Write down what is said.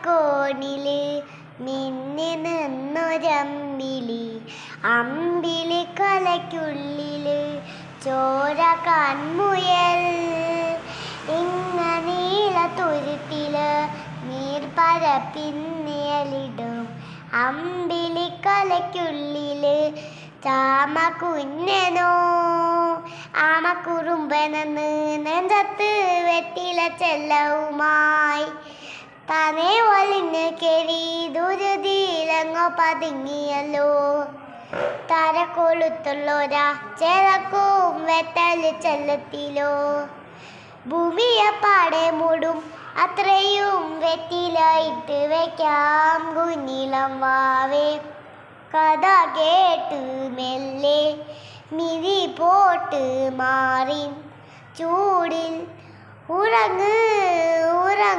കോണില് മിന്നി നിന്നൊരമ്പിളി, അമ്പിളി കലയ്ക്കുള്ളില് ചോര കൺമുയൽ. നീല തുരുത്തില് നീർപ്പരപ്പിന്നിയലിടും അമ്പിളി കലയ്ക്കുള്ളില് ചാമ കുഞ്ഞനോ ആമക്കുറുമ്പനെന്ന് നെഞ്ചത്ത് വെറ്റില ചെല്ലവുമായി തന്നെ വലിഞ്ഞ് കെവി ദുരിതിയിലെങ്ങോ പതുങ്ങിയല്ലോ. തരക്കൊളുത്തുള്ളൊരാ ചെലക്കും വെറ്റല് ചെല്ലത്തിലോ. ഭൂമിയെ പാടെ മൂടും അത്രയും വെറ്റില ഇട്ട് വെക്കാം കുഞ്ഞിളം വാവേ. കഥ കേട്ട് മെല്ലെ മിഴി പോട്ട് മാറി ചൂടിൽ ഉറങ്ങ് ഉറങ്ങ്.